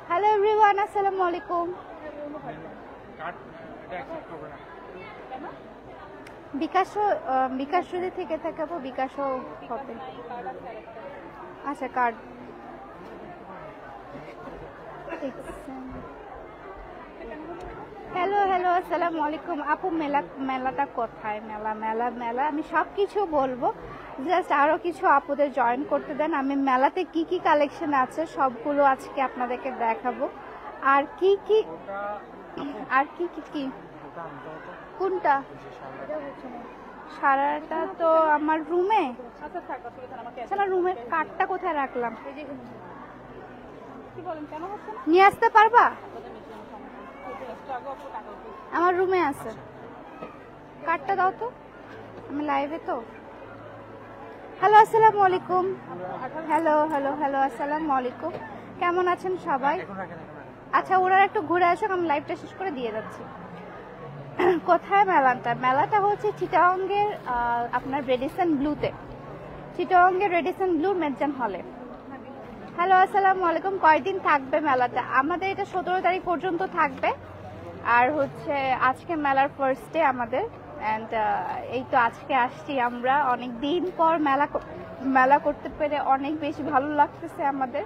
Hello everyone, আসসালামু আলাইকুম। বিকাশ যদি থেকে থাকে বিকাশও হবে। আচ্ছা, কার্ড হ্যালো হ্যালো, আসসালামু আলাইকুম। আপু মেলাটা কোথায়? মেলা আমি সব কিছু বলবো, জাস্ট আরো কিছু আপুদের জয়েন করতে দেন। আমি মেলাতে কি কি কালেকশন আছে সবগুলো আজকে আপনাদেরকে দেখাবো। আর কি কি কোনটা? সারাটা তো আমার রুমে। আমার রুমের কার্ডটা কোথায় রাখলাম? নিয়ে আসতে পারবা? আমার রুমে আছে, কার্ডটা দাও তো, আমি লাইভে তো। হ্যালো আসসালামু আলাইকুম। হ্যালো হ্যালো হ্যালো, আসসালামু আলাইকুম। কেমন আছেন সবাই? আচ্ছা, ওরা একটু ঘুরে আসুক, আমি লাইভটা শেষ করে দিয়ে যাচ্ছি। কোথায় মেলাটা? মেলাটা হচ্ছে চিটাগংয়ের আপনার রেডিসন ব্লুতে, চিটাগংয়ের রেডিসন ব্লু মেজান হলে। হ্যালো আসসালামু আলাইকুম। কয়দিন থাকবে মেলাটা? আমাদের এটা 17 তারিখ পর্যন্ত থাকবে। আর হচ্ছে আজকে মেলার ফার্স্ট ডে আমাদের। অ্যান্ড এই তো আজকে আসছি আমরা, অনেক দিন পর মেলা করতে পেরে অনেক বেশি ভালো লাগতেছে আমাদের।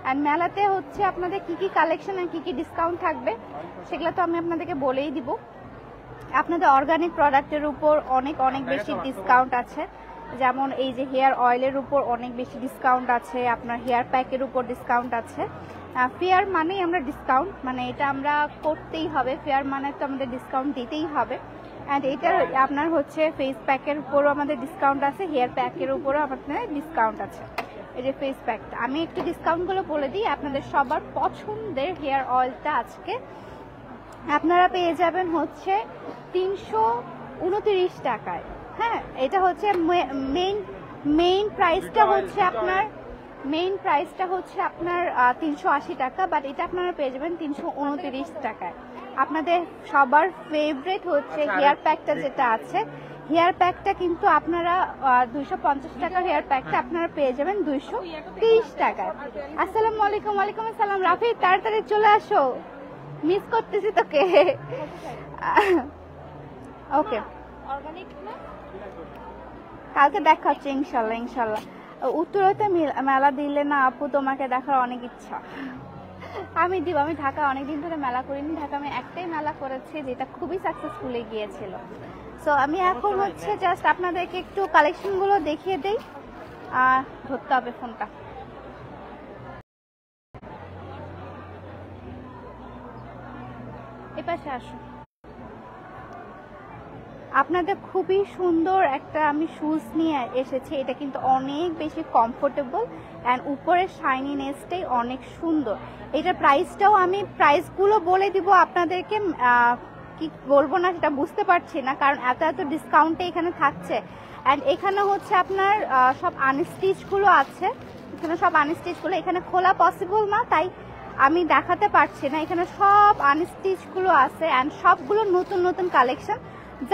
অ্যান্ড মেলাতে হচ্ছে আপনাদের কি কি কালেকশন আর কি কি ডিসকাউন্ট থাকবে সেগুলো তো আমি আপনাদেরকে বলেই দিব। আপনাদের অর্গানিক প্রোডাক্টের উপর অনেক বেশি ডিসকাউন্ট আছে, যেমন এই যে হেয়ার অয়েলের উপর অনেক বেশি ডিসকাউন্ট আছে, আপনার হেয়ার প্যাকের উপর ডিসকাউন্ট আছে। ফেয়ার মানেই আমরা ডিসকাউন্ট, মানে এটা আমরা করতেই হবে, ফেয়ার মানে তো আমাদের ডিসকাউন্ট দিতেই হবে। অ্যান্ড এটার আপনার হচ্ছে ফেস প্যাকের উপরও আমাদের ডিসকাউন্ট আছে, হেয়ার প্যাকের উপরও আমাদের ডিসকাউন্ট আছে। এই যে ফেস প্যাকটা আমি একটু ডিসকাউন্টগুলো বলে দিই। আপনাদের সবার পছন্দের হেয়ার অয়েলটা আজকে আপনারা পেয়ে যাবেন হচ্ছে 329 টাকায়। হ্যাঁ, এটা হচ্ছে মেইন প্রাইসটা হচ্ছে আপনার 380 টাকা, বাট এটা আপনারা পেয়ে যাবেন 329 টাকায়। আপনাদের সবার ফেভারিট হচ্ছে হেয়ার প্যাকটা যেটা আছে, হেয়ার প্যাকটা কিন্তু আপনারা 250 টাকার হেয়ার প্যাকটা আপনারা পেয়ে যাবেন 230 টাকায়। আসসালামু আলাইকুম। ওয়ালাইকুম আসসালাম। রাফি, তাড়াতাড়ি চলে আসো, মিস করতেছি তোকে। ওকে, কালকে দেখা হচ্ছে ইনশাল্লাহ। উত্তরাতে মেলা দিলে না আপু, তোমাকে দেখার অনেক ইচ্ছা। আমি দিব, আমি ঢাকা অনেকদিন ধরে মেলা করিনি। ঢাকা আমি একটাই মেলা করেছি যেটা খুবই সাকসেসফুলি গিয়েছিল। সো আমি এখন হচ্ছে জাস্ট আপনাদেরকে একটু কালেকশনগুলো দেখিয়ে দেই। ধরতে হবে ফোনটা। এপাশে আসুন। আপনাদের খুবই সুন্দর একটা আমি শুজ নিয়ে এসেছি। এটা কিন্তু অনেক বেশি কমফোর্টেবল অ্যান্ড উপরের শাইনিনেসটাই অনেক সুন্দর। এটার প্রাইসটাও আমি প্রাইসগুলো বলে দিব আপনাদেরকে, কি বলবো না সেটা বুঝতে পারছি না, কারণ এত ডিসকাউন্টে এখানে থাকছে। অ্যান্ড এখানে হচ্ছে আপনার সব আনস্টিচগুলো আছে, এখানে সব আনস্টিচগুলো এখানে খোলা পসিবল না, তাই আমি দেখাতে পারছি না। এখানে সব আনস্টিচগুলো আছে অ্যান্ড সবগুলো নতুন কালেকশন।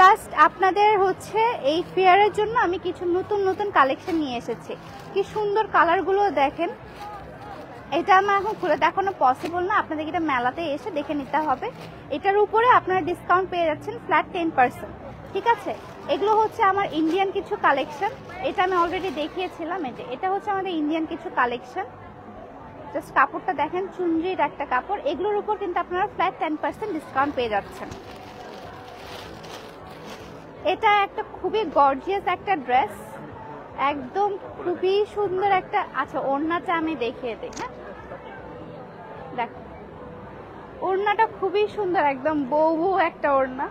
জাস্ট আপনাদের হচ্ছে এই ফেয়ারের জন্য আমি কিছু নতুন কালেকশন নিয়ে এসেছি। কি সুন্দর কালারগুলো দেখেন। এটা আমার এখন খুলে দেখানো পসিবল না, আপনাদের এটা মেলাতে এসে দেখে নিতে হবে। এটার উপরে আপনারা ডিসকাউন্ট পেয়ে যাচ্ছেন ফ্ল্যাট 10%। ঠিক আছে, এগুলো হচ্ছে আমার ইন্ডিয়ান কিছু কালেকশন। এটা আমি অলরেডি দেখিয়েছিলাম। এটা হচ্ছে আমাদের ইন্ডিয়ান কিছু কালেকশন। জাস্ট কাপড়টা দেখেন, চুনরির একটা কাপড়। এগুলোর উপর কিন্তু আপনারা ফ্ল্যাট 10% ডিসকাউন্ট পেয়ে যাচ্ছেন। এটা একটা খুবই গর্জিয়াস একটা ড্রেস, একদম খুবই সুন্দর একটা। আচ্ছা, ওড়নাটা আমি দেখিয়ে দিই। হ্যাঁ, দেখ, ওড়নাটা খুবই সুন্দর, একদম বউ একটা ওড়না।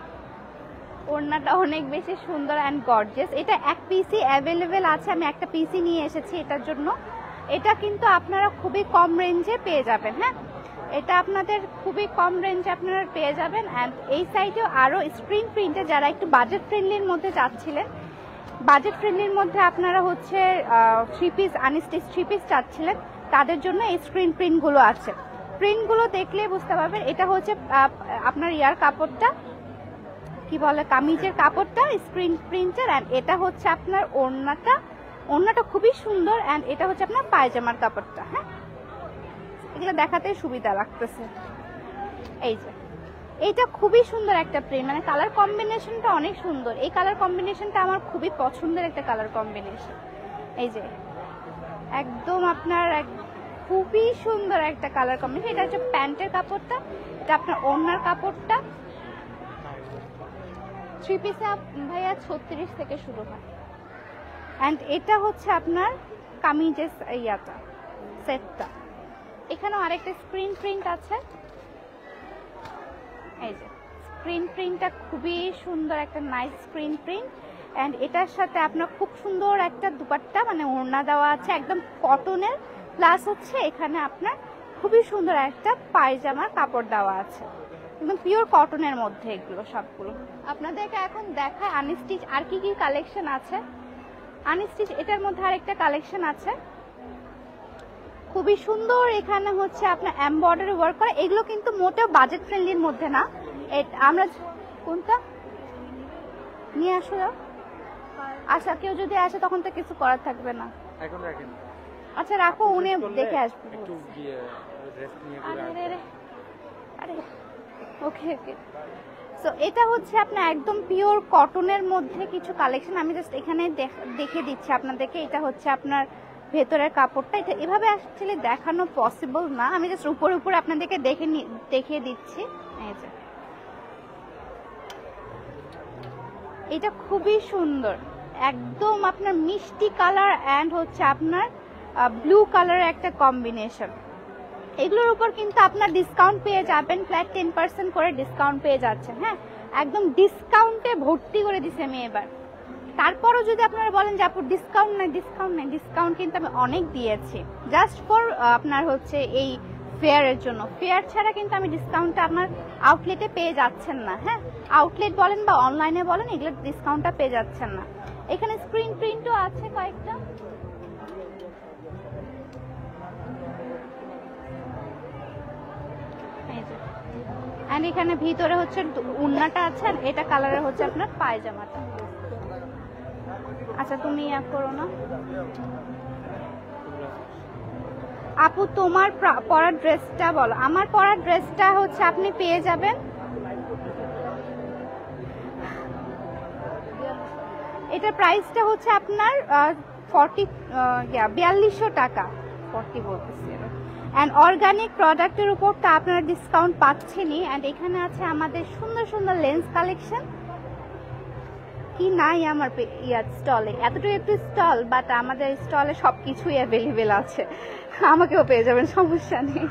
ওড়নাটা অনেক বেশি সুন্দর অ্যান্ড গর্জিয়াস। এটা এক পিসই অ্যাভেলেবেল আছে, আমি একটা পিসই নিয়ে এসেছি এটার জন্য। এটা কিন্তু আপনারা খুবই কম রেঞ্জে পেয়ে যাবেন। হ্যাঁ, এটা আপনাদের খুবই কম রেঞ্জে আপনারা পেয়ে যাবেন। অ্যান্ড এই সাইডেও আরও স্ক্রিন প্রিন্টে যারা একটু বাজেট ফ্রেন্ডলির মধ্যে চাচ্ছিলেন, বাজেট ফ্রেন্ডলির মধ্যে আপনারা হচ্ছে 3 পিস আনস্টিচ 3 পিস চাচ্ছিলেন, তাদের জন্য এই স্ক্রিন প্রিন্টগুলো আছে। প্রিন্টগুলো দেখলে বুঝতে পারবেন। এটা হচ্ছে আপনার ইয়ার কাপড়টা কি বলে কামিজের কাপড়টা স্ক্রিন প্রিন্টের, অ্যান্ড এটা হচ্ছে আপনার ওড়নাটা খুবই সুন্দর, অ্যান্ড এটা হচ্ছে আপনার পায়জামার কাপড়টা। হ্যাঁ, এগুলো দেখাতে সুবিধা লাগতেছে। এই যে এইটা খুবই সুন্দর একটা প্রিন্ট, মানে কালার কম্বিনেশনটা অনেক সুন্দর। এই কালার কম্বিনেশনটা আমার খুবই পছন্দের একটা কালার কম্বিনেশন। এই যে একদম আপনার খুবই সুন্দর একটা কালার কম্বিনেশন। এটা হচ্ছে প্যান্টের কাপড়টা, এটা আপনার ওড়নার কাপড়টা। 3 পিসে ভাইয়া 36 থেকে শুরু হয়, অ্যান্ড এটা হচ্ছে আপনার কামিজের ইয়াটা সেটটা। এখানেও আরেকটা স্ক্রিন প্রিন্ট আছে। এই যে স্ক্রিন প্রিন্টটা খুবই সুন্দর, একটা নাইস স্ক্রিন প্রিন্ট, অ্যান্ড এটার সাথে আপনার খুব সুন্দর একটা দুপাট্টা মানে ওড়না দেওয়া আছে একদম কটনের, প্লাস হচ্ছে এখানে আপনার খুবই সুন্দর একটা পায়জামার কাপড় দেওয়া আছে, একদম পিওর কটনের মধ্যে। এগুলো সবগুলো আপনাদেরকে এখন দেখায় আনস্টিচ আর কি কি কালেকশন আছে। আনস্টিচ এটার মধ্যে আরেকটা কালেকশন আছে খুবই সুন্দর। এখানে হচ্ছে আপনার এমব্রয়ডারি ওয়ার্ক করা, এগুলো কিন্তু মোটেও বাজেট ফ্রেন্ডলির মধ্যে না। আমরা কোনটা নিয়ে আসো, আচ্ছা কেউ যদি আসে তখন তো কিছু করার থাকবে না। এখন রাখেন, আচ্ছা রাখো, উনি দেখে আসবে। আরে ওকে ওকে। সো এটা হচ্ছে আপনার একদম পিওর কটনের মধ্যে কিছু কালেকশন, আমি জাস্ট এখানে দেখে দিচ্ছি আপনাদেরকে। এটা হচ্ছে আপনার ভেতরের কাপড়টা, এটা এভাবে আসলে দেখানো পসিবল না, আমি জাস্ট উপরে উপরে আপনাদেরকে দেখিয়ে দিচ্ছি। এই যে এটা খুবই সুন্দর, একদম আপনার মিষ্টি কালার অ্যান্ড হচ্ছে আপনার ব্লু কালারের একটা কম্বিনেশন। এগুলোর উপর কিন্তু আপনার ডিসকাউন্ট পেয়ে যাবেন, ফ্ল্যাট 10% করে ডিসকাউন্ট পেয়ে যাচ্ছেন। হ্যাঁ, একদম ডিসকাউন্টে ভর্তি করে দিছি আমি এবার। তারপরও যদি আপনারা বলেন যে আপু ডিসকাউন্ট নাই, ডিসকাউন্ট কিন্তু আমি অনেক দিয়েছি জাস্ট ফর আপনার হচ্ছে এই ফেয়ারের জন্য। ফেয়ার ছাড়া কিন্তু আমি ডিসকাউন্টটা আপনার আউটলেটে পেয়ে যাচ্ছেন না। হ্যাঁ, আউটলেট বলেন বা অনলাইনে বলেন, এগুলো ডিসকাউন্টটা পেয়ে যাচ্ছেন না। এখানে স্ক্রিন প্রিন্টও আছে কয়েকটা। এন্ড এখানে ভিতরে হচ্ছে উন্নাটা আছে, আর এটা কালারের হচ্ছে আপনার পায়জামাটা। আচ্ছা তুমি ইয়া করো না আপু, তোমার পরার ড্রেসটা বলো। আমার পরার ড্রেসটা হচ্ছে আপনি পেয়ে যাবেন, এটার প্রাইসটা হচ্ছে আপনার 4200 টাকা, 40 বলতেছি। অ্যান্ড অর্গানিক প্রোডাক্টের উপর তো আপনারা ডিসকাউন্ট পাচ্ছেনই। অ্যান্ড এখানে আছে আমাদের সুন্দর সুন্দর লেন্স কালেকশন। কি নাই আমার স্টলে, এতটুকু একটু স্টল, বাট আমাদের স্টলে সব কিছুই অ্যাভেলেবেল আছে, আমাকেও পেয়ে যাবেন, সমস্যা নেই।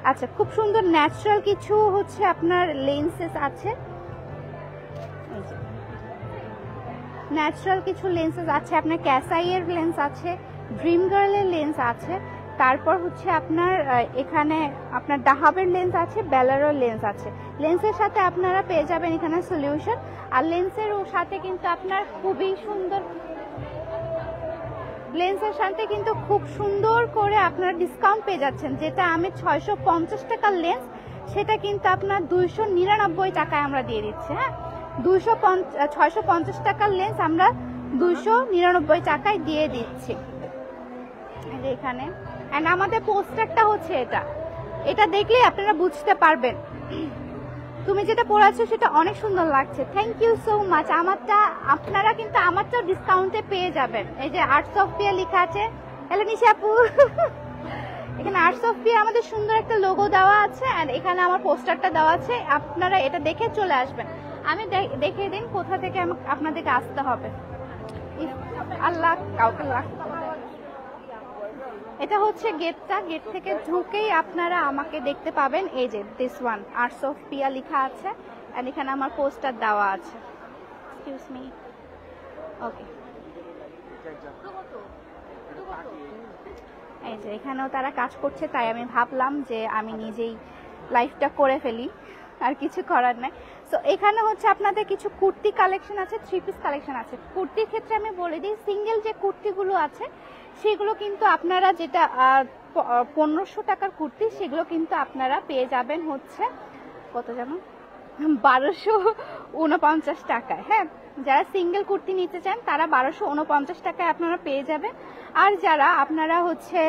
আচ্ছা, খুব সুন্দর ন্যাচারাল কিছু হচ্ছে আপনার লেন্সেস আছে, ন্যাচারাল কিছু লেন্সেস আছে আপনার, ক্যাসাইয়ের লেন্স আছে, ড্রিম গার্লের লেন্স আছে, তারপর হচ্ছে আপনার এখানে আপনার ডাহাবের লেন্স আছে, বেলারোর লেন্স আছে। লেন্সের সাথে আপনারা পেয়ে যাবেন এখানে সলিউশন, আর লেন্সের সাথে কিন্তু আপনার খুবই সুন্দর, লেন্সের সাথে কিন্তু খুব সুন্দর করে আপনারা ডিসকাউন্ট পেয়ে যাচ্ছেন। যেটা আমি 650 টাকার লেন্স, সেটা কিন্তু আপনার 299 টাকায় আমরা দিয়ে দিচ্ছি। হ্যাঁ, 650 টাকার লেন্স আমরা 299 টাকায় দিয়ে দিচ্ছি এখানে। এন্ড আমাদের পোস্টারটা হচ্ছে এটা দেখলেই আপনারা বুঝতে পারবেন। তুমি যেটা পড়াচ্ছো সেটা অনেক সুন্দর লাগছে, থ্যাংক ইউ সো মাচ। আপনারা কিন্তু আমারটাও ডিসকাউন্টে পেয়ে যাবেন। এই যে আর্টস অফ পিয়া লেখা আছে, হ্যালো নিশা আপু, এখানে আর্টস অফ পিয়া আমাদের সুন্দর একটা লোগো দেওয়া আছে, এন্ড এখানে আমার পোস্টারটা দেওয়া আছে, আপনারা এটা দেখে চলে আসবেন। আমি দেখিয়ে দিন কোথা থেকে আপনাদেরকে আসতে হবে। আল্লাহ কাউকে এটা হচ্ছে গেটটা, গেট থেকে ঢুকেই আপনারা আমাকে দেখতে পাবেন। এই যে দিস ওয়ান আর্টস অফ পিয়া লেখা আছে, এন্ড এখানে আমার পোস্টার দেওয়া আছে। এক্সকিউজ মি, ওকে। এই যে এখানেও তারা কাজ করছে, তাই আমি ভাবলাম যে আমি নিজেই লাইভটা করে ফেলি, আর কিছু করার নাই। সো এখানে হচ্ছে আপনাদের কিছু কুর্তি কালেকশন আছে, 3 পিস কালেকশন আছে। কুর্তির ক্ষেত্রে আমি বলে দিই, সিঙ্গেল যে কুর্তিগুলো আছে সেগুলো কিন্তু আপনারা যেটা 1500 টাকার কুর্তি, সেগুলো কিন্তু আপনারা পেয়ে যাবেন হচ্ছে কত জানো 1249 টাকায়। হ্যাঁ, যারা সিঙ্গেল কুর্তি নিতে চান তারা 1249 টাকায় আপনারা পেয়ে যাবেন। আর যারা আপনারা হচ্ছে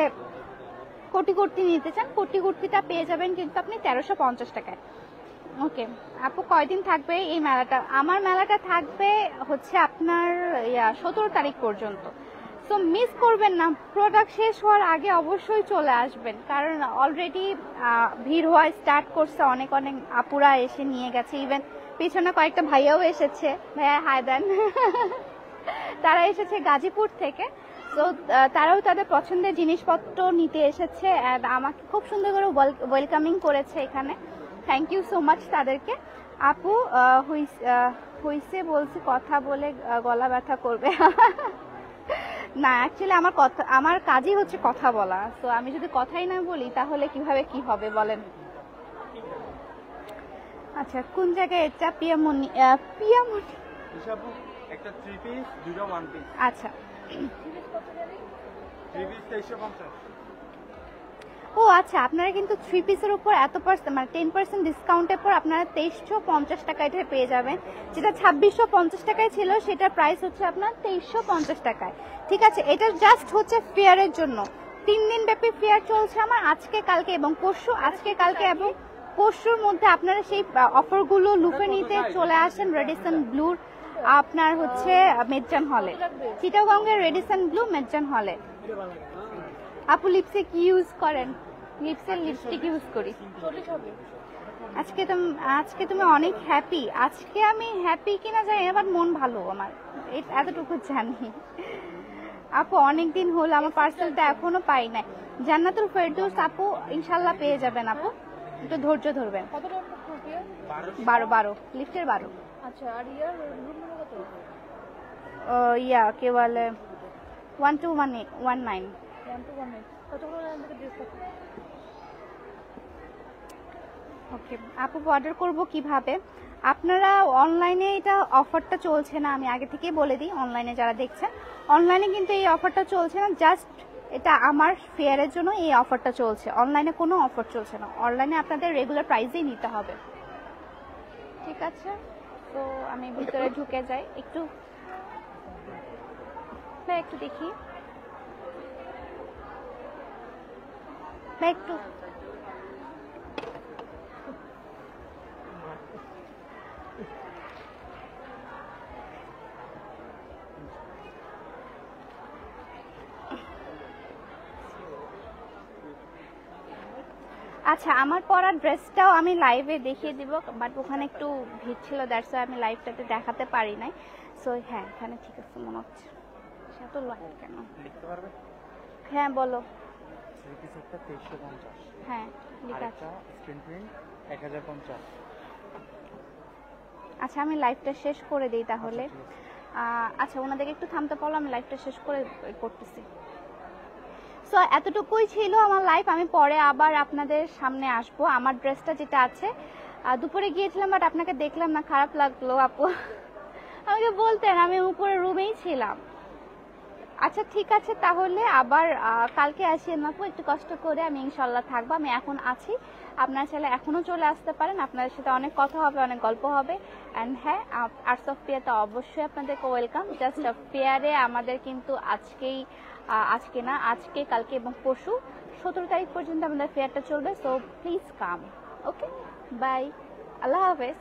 কোটি কুর্তি নিতে চান, কোটি কুর্তিটা পেয়ে যাবেন কিন্তু আপনি 1350 টাকায়। ওকে আপু, কয়দিন থাকবে এই মেলাটা? আমার মেলাটা থাকবে হচ্ছে আপনার 17 তারিখ পর্যন্ত। সো মিস করবেন না, প্রোডাক্ট শেষ হওয়ার আগে অবশ্যই চলে আসবেন, কারণ অলরেডি ভিড় হওয়া স্টার্ট করছে। অনেক অনেক আপুরা এসে নিয়ে গেছে, ইভেন পিছনে কয়েকটা ভাইয়াও এসেছে। ভাইয়া হাই দেন। তারা এসেছে গাজীপুর থেকে। তো তারাও তাদের পছন্দের জিনিসপত্র নিতে এসেছে, অ্যান্ড আমাকে খুব সুন্দর করে ওয়েলকামিং করেছে এখানে। থ্যাংক ইউ সো মাচ তাদেরকে। আপু হইছে বলছি, কথা বলে গলা ব্যথা করবে। না, অ্যাকচুয়ালি আমার কাজই হচ্ছে কথা বলা। তো আমি যদি কথাই না বলি তাহলে কিভাবে কি হবে বলেন। আচ্ছা, কোন জায়গায় এটা? পিয়ামনি একটা 3 পিস, দুটো 1 পিস। আচ্ছা, 3 পিস 2350। ও আচ্ছা, আপনারা কিন্তু 3 পিসের উপর এত পার্সেন্ট মানে 10% ডিসকাউন্টের পর আপনারা 2350 টাকায় পেয়ে যাবেন। যেটা 2650 টাকায় ছিল সেটার প্রাইস হচ্ছে আপনার 2350 টাকায়। ঠিক আছে, এটা জাস্ট হচ্ছে ফেয়ারের জন্য। 3 দিন ব্যাপী ফেয়ার চলছে আমার, আজকে কালকে এবং পরশু। আজকে কালকে এবং পরশুর মধ্যে আপনারা সেই অফারগুলো লুফে নিতে চলে আসেন রেডিসন ব্লুর আপনার হচ্ছে মেজান হলে, চিটাগংয়ের রেডিসন ব্লু মেজান হলে। আপু লিপস্টিক ইউজ করেন? লিপস্টিক ইউজ করি। আজকে তুমি অনেক হ্যাপি। আজকে আমি হ্যাপি কিনা জানি না, বাট মন ভালো আমার, এতটুকু জানি। আপু অনেকদিন হলো, আমার পার্সেলটা এখনো পাই নাই। জান্নাতুল ফেরদৌস আপু ইনশাল্লাহ পেয়ে যাবেন। আপু একটু ধৈর্য ধরবেন। 12 লিফটের 12। আচ্ছা, আর কে বলে 1219। ওকে আপু, অর্ডার করব কিভাবে? আপনারা অনলাইনে, এটা অফারটা চলছে না, আমি আগে থেকেই বলে দিই। অনলাইনে যারা দেখছেন, অনলাইনে কিন্তু এই অফারটা চলছে না, জাস্ট এটা আমার ফেয়ারের জন্য এই অফারটা চলছে। অনলাইনে কোনো অফার চলছে না, অনলাইনে আপনাদের রেগুলার প্রাইসেই নিতে হবে। ঠিক আছে, তো আমি ভিতরে ঢুকে যাই একটু দেখি একটু। আচ্ছা, আমার পরা ড্রেসটাও আমি লাইভে দেখিয়ে দিব, বাট ওখানে একটু ভিড় ছিল, দ্যাটস ওয়াই আমি লাইভটাতে দেখাতে পারি নাই। সো হ্যাঁ, এখানে ঠিক আছে মনে হচ্ছে। এত লাইট কেন? লিখতে পারবে? হ্যাঁ বলো। 3 পিস একটা 2350। হ্যাঁ, ঠিক আর আছে। একটা স্ক্রিন প্রিন্ট 1050। আচ্ছা, আমি লাইভটা শেষ করে দিই তাহলে। আচ্ছা, ওনাদেরকে একটু থামতে পারলো, আমি লাইভটা শেষ করে করতেছি। সো এতটুকুই ছিল আমার লাইভ। আমি পরে আবার আপনাদের সামনে আসবো। আমার ড্রেসটা যেটা আছে, দুপুরে গিয়েছিলাম বাট আপনাকে দেখলাম না, খারাপ লাগলো আপু। আমাকে বলতেন, আমি উপরে রুমেই ছিলাম। আচ্ছা ঠিক আছে, তাহলে আবার কালকে আসেন আপু, একটু কষ্ট করে। আমি ইনশাল্লাহ থাকবো, আমি এখন আছি। আপনার ছেলে এখনো চলে আসতে পারেন, আপনাদের সাথে অনেক কথা হবে, অনেক গল্প হবে। অ্যান্ড হ্যাঁ, আর্টস অফ ফেয়ারতে অবশ্যই আপনাদেরকে ওয়েলকাম। জাস্ট ফেয়ারে আমাদের কিন্তু আজকে কালকে এবং পরশু 17 তারিখ পর্যন্ত আমাদের ফেয়ারটা চলবে। So please come. Okay, bye, আল্লাহ হাফেজ।